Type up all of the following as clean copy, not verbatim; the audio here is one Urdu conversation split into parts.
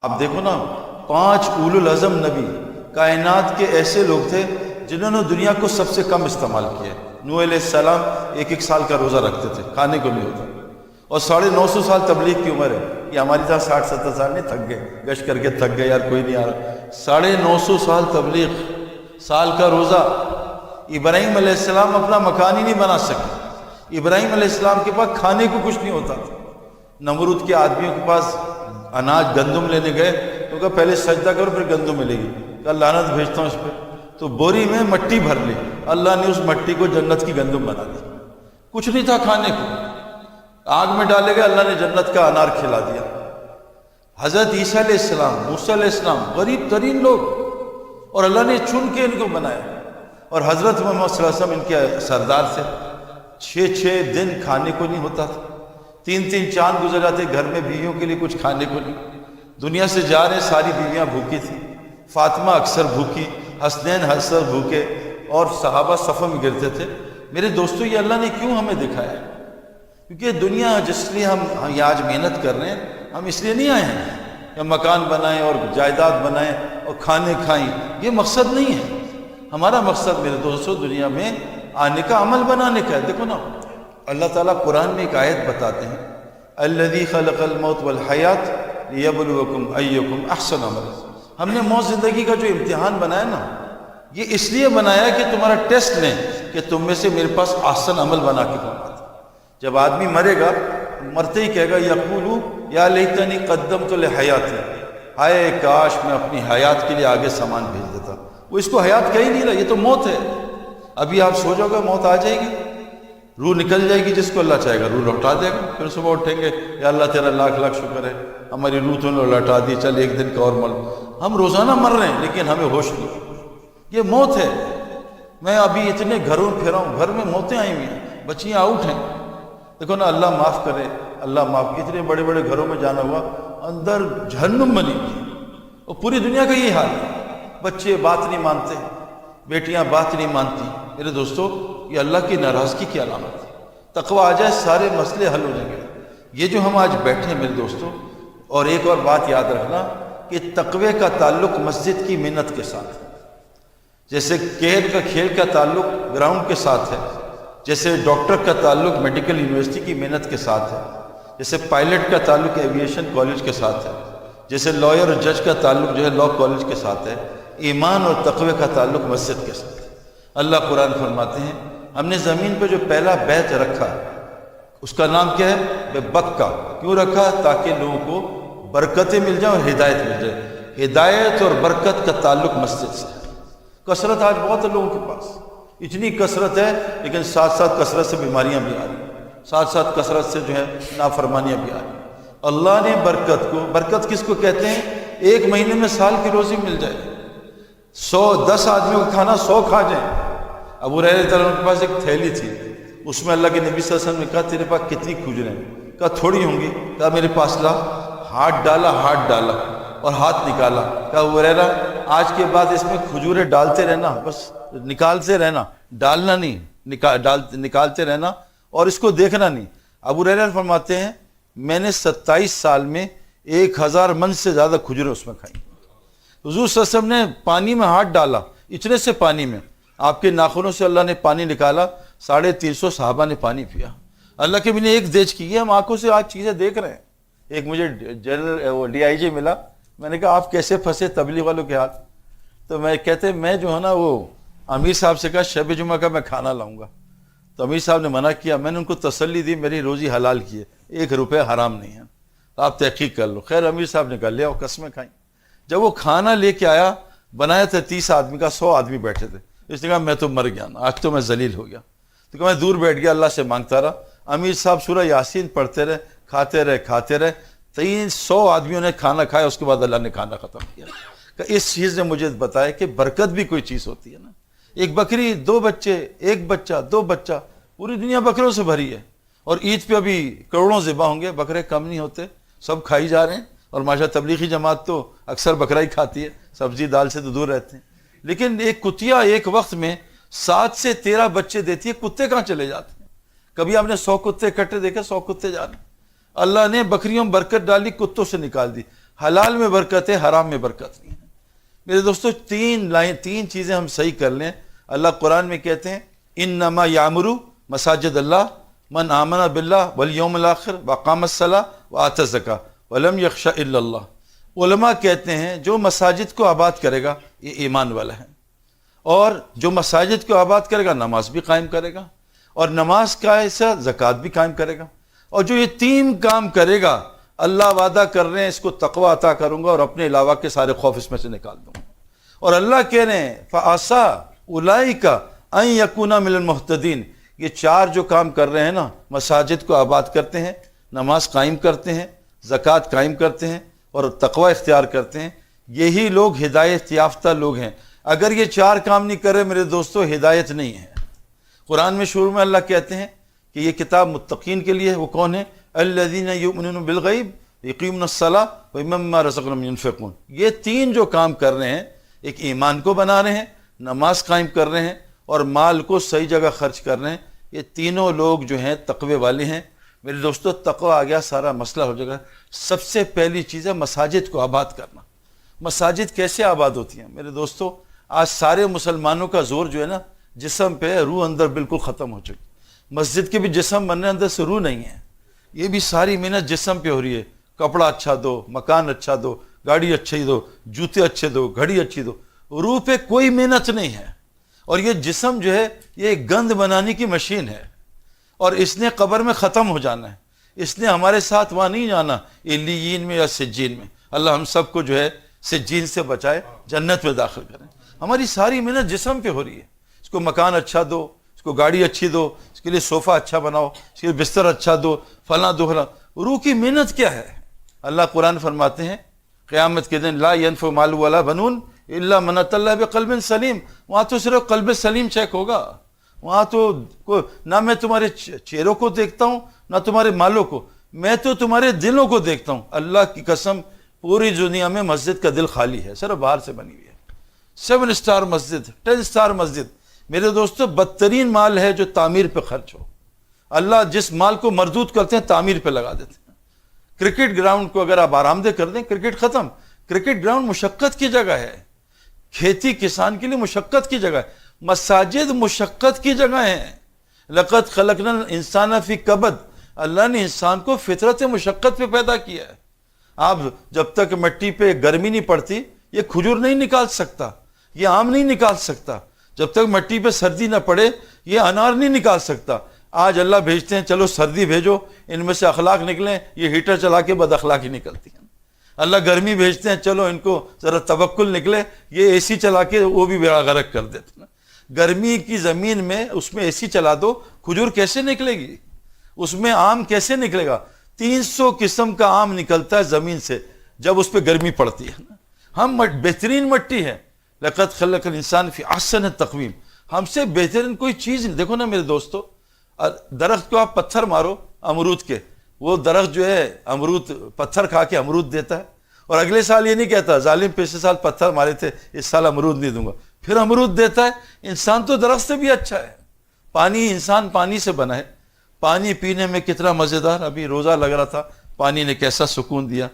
آپ دیکھو نا، 5 اولو العزم نبی کائنات کے ایسے لوگ تھے جنہوں نے دنیا کو سب سے کم استعمال کیا۔ نوح علیہ السلام 1 سال کا روزہ رکھتے تھے، کھانے کو نہیں ہوتا، اور 950 سال تبلیغ کی عمر ہے۔ یہ ہماری طرح 60-70 سال نہیں، تھک گئے، گشت کر کے تھک گئے، یار کوئی نہیں آ رہا۔ 950 سال تبلیغ، سال کا روزہ۔ ابراہیم علیہ السلام اپنا مکان ہی نہیں بنا سکے، ابراہیم علیہ السلام کے پاس کھانے کو کچھ نہیں ہوتا تھا۔ نمرود کے آدمیوں کے پاس اناج گندم لینے گئے تو کہا پہلے سجدہ کرو پھر گندم ملے گی، کہا لعنت بھیجتا ہوں اس پہ، تو بوری میں مٹی بھر لی، اللہ نے اس مٹی کو جنت کی گندم بنا دی۔ کچھ نہیں تھا کھانے کو، آگ میں ڈالے گئے، اللہ نے جنت کا انار کھلا دیا۔ حضرت عیسیٰ علیہ السلام، موسیٰ علیہ السلام، غریب ترین لوگ، اور اللہ نے چن کے ان کو بنایا۔ اور حضرت محمد صلی اللہ علیہ وسلم ان کے سردار سے 6 دن کھانے کو نہیں ہوتا تھا، 3 چاند گزر جاتے گھر میں، بیویوں کے لیے کچھ کھانے کو نہیں۔ دنیا سے جا رہے ساری بیویاں بھوکی تھیں، فاطمہ اکثر بھوکی، حسنین اکثر بھوکے، اور صحابہ صفوں میں گرتے تھے۔ میرے دوستو، یہ اللہ نے کیوں ہمیں دکھایا؟ کیونکہ دنیا جس لیے ہم یہ آج محنت کر رہے ہیں، ہم اس لیے نہیں آئے ہیں کہ مکان بنائیں اور جائیداد بنائیں اور کھانے کھائیں، یہ مقصد نہیں ہے۔ ہمارا مقصد میرے دوستو دنیا میں آنے کا، عمل بنانے کا ہے۔ دیکھو نا، اللہ تعالیٰ قرآن میں ایک آیت بتاتے ہیں، الذی خلق الموت والحیات لیبلوکم ایکم احسن عملا۔ ہم نے موت زندگی کا جو امتحان بنایا نا، یہ اس لیے بنایا کہ تمہارا ٹیسٹ لیں کہ تم میں سے میرے پاس احسن عمل بنا کے پہنچا۔ جب آدمی مرے گا، مرتے ہی کہے گا یقولو یا لیتنی قدمت لحیاتی، ہائے کاش میں اپنی حیات کے لیے آگے سامان بھیج دیتا۔ وہ اس کو حیات کہہ ہی نہیں رہا، یہ تو موت ہے۔ ابھی آپ سو جاؤ گے، موت آ جائے گی، روح نکل جائے گی، جس کو اللہ چاہے گا روح لوٹا دے گا۔ پھر صبح اٹھیں گے، یا اللہ تیرا لاکھ شکر ہے، ہماری روح تو نے لوٹا دی، چل ایک دن کا اور مر۔ ہم روزانہ مر رہے ہیں لیکن ہمیں ہوش نہیں، یہ موت ہے۔ میں ابھی اتنے گھروں پھرا ہوں، گھر میں موتیں آئی ہوئی ہیں، بچیاں آؤٹ ہیں۔ دیکھو نا، اللہ معاف کرے، اللہ معاف، اتنے بڑے بڑے گھروں میں جانا ہوا، اندر جہنم بنی ہوئی، اور پوری دنیا کا یہ حال ہے۔ بچے بات نہیں مانتے، بیٹیاں بات نہیں مانتی۔ میرے دوستو، یہ اللہ کی ناراضگی کی علامت ہے۔ تقویٰ آ جائے، سارے مسئلے حل ہو جائیں گے۔ یہ جو ہم آج بیٹھے ہیں میرے دوستو، اور ایک اور بات یاد رکھنا کہ تقوی کا تعلق مسجد کی محنت کے ساتھ ہے، جیسے کھیل کا تعلق گراؤنڈ کے ساتھ ہے، جیسے ڈاکٹر کا تعلق میڈیکل یونیورسٹی کی محنت کے ساتھ ہے، جیسے پائلٹ کا تعلق ایویشن کالج کے ساتھ ہے، جیسے لائر اور جج کا تعلق جو ہے لا کالج کے ساتھ ہے، ایمان اور تقوی کا تعلق مسجد کے ساتھ ہے۔ اللہ قرآن فرماتے ہیں، ہم نے زمین پہ جو پہلا بیت رکھا اس کا نام کیا ہے؟ بکا۔ کیوں رکھا؟ تاکہ لوگوں کو برکتیں مل جائیں اور ہدایت مل جائے۔ ہدایت اور برکت کا تعلق مسجد سے ہے۔ کثرت آج بہت ہے لوگوں کے پاس، اتنی کثرت ہے، لیکن ساتھ ساتھ کثرت سے بیماریاں بھی آ رہی ہیں، ساتھ ساتھ کثرت سے جو ہے نافرمانیاں بھی آ رہی ہیں۔ اللہ نے برکت کس کو کہتے ہیں؟ 1 مہینے میں سال کی روزی مل جائے، 10 آدمیوں کا کھانا 100 کھا جائیں۔ ابو ہریرہ تعالیٰ کے پاس ایک تھیلی تھی، اس میں اللہ کے نبی صلی اللہ علیہ وسلم نے کہا تیرے پاس کتنی کھجوریں ہیں؟ کہا تھوڑی ہوں گی۔ کہا میرے پاس لا۔ ہاتھ ڈالا اور ہاتھ نکالا۔ کہا ابو ہریرہ آج کے بعد اس میں کھجوریں ڈالتے رہنا، بس نکالتے رہنا، ڈالنا نہیں، نکالتے رہنا، اور اس کو دیکھنا نہیں۔ ابو ہریرہ فرماتے ہیں میں نے 27 سال میں 1000 من سے زیادہ کھجوریں اس میں کھائیں۔ حضور صلی اللہ علیہ وسلم نے پانی میں ہاتھ ڈالا، اتنے سے پانی میں آپ کے ناخنوں سے اللہ نے پانی نکالا، 350 صحابہ نے پانی پیا۔ اللہ کے بھی نے ایک دیج کی ہے، ہم آنکھوں سے آج چیزیں دیکھ رہے ہیں۔ ایک مجھے جنرل DIG ملا، میں نے کہا آپ کیسے پھنسے تبلیغ والوں کے ہاتھ؟ تو کہتے میں جو ہے نا وہ امیر صاحب سے کہا شب جمعہ کا میں کھانا لاؤں گا، تو امیر صاحب نے منع کیا۔ میں نے ان کو تسلی دی میری روزی حلال کی ہے، 1 روپے حرام نہیں ہے، آپ تحقیق کر لو۔ خیر امیر صاحب نے کہا لے آؤ، قسمیں کھائیں۔ جب وہ کھانا لے کے آیا، بنایا تھا 30 آدمی کا، 100 آدمی بیٹھے تھے۔ اس نے کہا میں تو مر گیا نا، آج تو میں ذلیل ہو گیا۔ تو کہ میں دور بیٹھ گیا، اللہ سے مانگتا رہا۔ امیر صاحب سورہ یاسین پڑھتے رہے، کھاتے رہے۔ 300 آدمیوں نے کھانا کھایا، اس کے بعد اللہ نے کھانا ختم کیا۔ کہ اس چیز نے مجھے بتایا کہ برکت بھی کوئی چیز ہوتی ہے نا۔ ایک بکری، 2 بچے، 1 بچہ، 2 بچہ، پوری دنیا بکروں سے بھری ہے، اور عید پہ ابھی کروڑوں ذبح ہوں گے، بکرے کم نہیں ہوتے، سب کھائی جا رہے ہیں۔ اور ماشاءاللہ تبلیغی جماعت تو اکثر بکرا ہی کھاتی ہے، سبزی دال سے تو دور رہتے ہیں۔ لیکن ایک کتیا ایک وقت میں 7 سے 13 بچے دیتی ہے، کتے کہاں چلے جاتے ہیں؟ کبھی آپ نے 100 کتے اکٹھے دیکھے؟ 100 کتے جا رہے ہیں۔ اللہ نے بکریوں میں برکت ڈالی، کتوں سے نکال دی۔ حلال میں برکت ہے، حرام میں برکت نہیں ہے۔ میرے دوستو تین چیزیں ہم صحیح کر لیں۔ اللہ قرآن میں کہتے ہیں انما یامرو مساجد اللہ من آمن باللہ والیوم الآخر واقام الصلاۃ وآتی الزکاۃ ولم یخش الا اللہ۔ علماء کہتے ہیں جو مساجد کو آباد کرے گا یہ ایمان والا ہے، اور جو مساجد کو آباد کرے گا نماز بھی قائم کرے گا، اور نماز کا ایسا زکوٰۃ بھی قائم کرے گا، اور جو یہ تین کام کرے گا اللہ وعدہ کر رہے ہیں اس کو تقوی عطا کروں گا اور اپنے علاوہ کے سارے خوف اس میں سے نکال دوں گا۔ اور اللہ کہہ رہے ہیں فَعَسَىٰ أُولَٰئِكَ أَن يَكُونَ مِنَ الْمُهْتَدِينَ۔ یہ چار جو کام کر رہے ہیں نا، مساجد کو آباد کرتے ہیں، نماز قائم کرتے ہیں، زکوٰۃ قائم کرتے ہیں اور تقوی اختیار کرتے ہیں، یہی لوگ ہدایت یافتہ لوگ ہیں۔ اگر یہ چار کام نہیں کرے میرے دوستو، ہدایت نہیں ہے۔ قرآن میں شروع میں اللہ کہتے ہیں کہ یہ کتاب متقین کے لیے ہے۔ وہ کون ہے؟ الذین یؤمنون بالغیب یقیمون الصلاۃ ومما رزقناہم ینفقون۔ یہ تین جو کام کر رہے ہیں، ایک ایمان کو بنا رہے ہیں، نماز قائم کر رہے ہیں اور مال کو صحیح جگہ خرچ کر رہے ہیں، یہ تینوں لوگ جو ہیں تقوی والے ہیں۔ میرے دوستو تقوی آ گیا سارا مسئلہ ہو جائے گا۔ سب سے پہلی چیز ہے مساجد کو آباد کرنا۔ مساجد کیسے آباد ہوتی ہیں میرے دوستو؟ آج سارے مسلمانوں کا زور جو ہے نا جسم پہ، روح اندر بالکل ختم ہو چکی۔ مسجد کے بھی جسم بننے، اندر سے روح نہیں ہے۔ یہ بھی ساری محنت جسم پہ ہو رہی ہے، کپڑا اچھا دو، مکان اچھا دو، گاڑی اچھی دو، جوتے اچھے دو، گھڑی اچھی دو، روح پہ کوئی محنت نہیں ہے۔ اور یہ جسم جو ہے یہ گند بنانے کی مشین ہے، اور اس نے قبر میں ختم ہو جانا ہے۔ اس نے ہمارے ساتھ وہاں نہیں جانا علیین میں یا سجین میں۔ اللہ ہم سب کو جو ہے سجین سے بچائے، جنت میں داخل کریں۔ ہماری ساری محنت جسم پہ ہو رہی ہے۔ اس کو مکان اچھا دو، اس کو گاڑی اچھی دو، اس کے لیے صوفہ اچھا بناؤ، اس کے لیے بستر اچھا دو، فلاں دو فلاں۔ روح کی محنت کیا ہے؟ اللہ قرآن فرماتے ہیں قیامت کے دن لا ينفع مال ولا بنون الا من اتى الله بقلب سلیم۔ وہاں تو صرف قلب سلیم چیک ہوگا۔ وہاں تو نہ میں تمہارے چہروں کو دیکھتا ہوں نہ تمہارے مالوں کو، میں تو تمہارے دلوں کو دیکھتا ہوں۔ اللہ کی قسم پوری دنیا میں مسجد کا دل خالی ہے، صرف باہر سے بنی ہوئی ہے۔ 7 اسٹار مسجد، 10 اسٹار مسجد۔ میرے دوستو بدترین مال ہے جو تعمیر پہ خرچ ہو۔ اللہ جس مال کو مردود کرتے ہیں تعمیر پہ لگا دیتے ہیں۔ کرکٹ گراؤنڈ کو اگر آپ آرام دہ کر دیں، کرکٹ ختم۔ کرکٹ گراؤنڈ مشقت کی جگہ ہے، کھیتی کسان کے لیے مشقت کی جگہ ہے۔ مساجد مشقت کی جگہ ہیں۔ لقد خلقنا الانسان فی کبد۔ اللہ نے انسان کو فطرت مشقت پہ پیدا کیا ہے۔ آپ جب تک مٹی پہ گرمی نہیں پڑتی یہ کھجور نہیں نکال سکتا، یہ آم نہیں نکال سکتا۔ جب تک مٹی پہ سردی نہ پڑے یہ انار نہیں نکال سکتا۔ آج اللہ بھیجتے ہیں چلو سردی بھیجو، ان میں سے اخلاق نکلیں، یہ ہیٹر چلا کے بد اخلاقی نکلتی ہیں۔ اللہ گرمی بھیجتے ہیں چلو ان کو ذرا توکل نکلے، یہ اے سی چلا کے وہ بھی بیڑا غرق کر دیتے ہیں۔ گرمی کی زمین میں اس میں اے سی چلا دو، کھجور کیسے نکلے گی؟ اس میں آم کیسے نکلے گا؟ 300 قسم کا آم نکلتا ہے زمین سے جب اس پہ گرمی پڑتی ہے۔ ہم بہترین مٹی ہے۔ لقد خلق الانسان فی احسن تقویم۔ ہم سے بہترین کوئی چیز نہیں۔ دیکھو نا میرے دوستو، درخت کو آپ پتھر مارو امرود کے، وہ درخت جو ہے امرود پتھر کھا کے امرود دیتا ہے، اور اگلے سال یہ نہیں کہتا ظالم پچھلے سال پتھر مارے تھے اس سال امرود نہیں دوں گا، پھر امرود دیتا ہے۔ انسان تو درخت سے بھی اچھا ہے۔ پانی، انسان پانی سے بنا ہے۔ پانی پینے میں کتنا مزیدار، ابھی روزہ لگ رہا تھا، پانی نے کیسا سکون دیا۔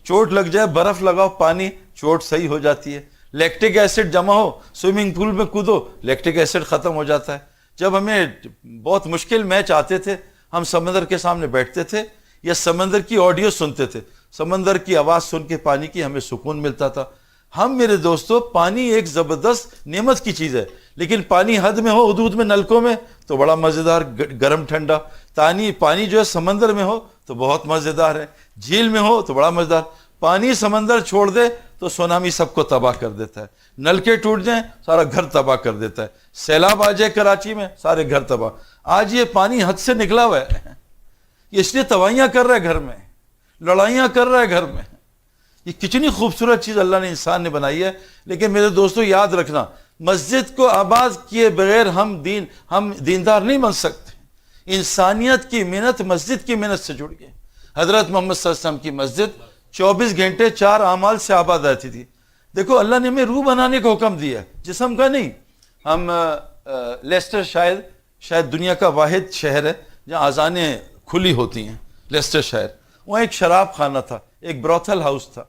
چوٹ لگ جائے برف لگاؤ پانی، چوٹ صحیح ہو جاتی ہے۔ لیکٹک ایسڈ جمع ہو، سوئمنگ پول میں کودو، لیکٹک ایسڈ ختم ہو جاتا ہے۔ جب ہمیں بہت مشکل میچ آتے تھے ہم سمندر کے سامنے بیٹھتے تھے یا سمندر کی آڈیو سنتے تھے، سمندر کی آواز سن کے پانی کی ہمیں سکون ملتا تھا۔ ہم میرے دوستو پانی ایک زبردست نعمت کی چیز ہے، لیکن پانی حد میں ہو، حدود میں، نلکوں میں تو بڑا مزیدار گرم ٹھنڈا۔ پانی جو ہے سمندر میں ہو تو بہت مزیدار ہے، جھیل میں ہو تو بڑا مزیدار۔ پانی سمندر چھوڑ دے تو سونامی سب کو تباہ کر دیتا ہے، نلکے ٹوٹ جائیں سارا گھر تباہ کر دیتا ہے، سیلاب آ جائے کراچی میں سارے گھر تباہ۔ آج یہ پانی حد سے نکلا ہوا ہے، اس لیے تباہیاں کر رہا ہے گھر میں، لڑائیاں کر رہا ہے گھر میں۔ یہ کتنی خوبصورت چیز اللہ نے انسان نے بنائی ہے، لیکن میرے دوستو یاد رکھنا مسجد کو آباد کیے بغیر ہم دیندار نہیں بن سکتے۔ انسانیت کی محنت مسجد کی محنت سے جڑ گئی۔ حضرت محمد صلی اللہ علیہ وسلم کی مسجد 24 گھنٹے 4 اعمال سے آباد رہتی تھی۔ دیکھو اللہ نے ہمیں روح بنانے کا حکم دیا ہے، جسم کا نہیں۔ ہم لیسٹر شاید دنیا کا واحد شہر ہے جہاں اذانیں کھلی ہوتی ہیں، لیسٹر شہر۔ وہاں ایک شراب خانہ تھا، ایک بروتھل ہاؤس تھا۔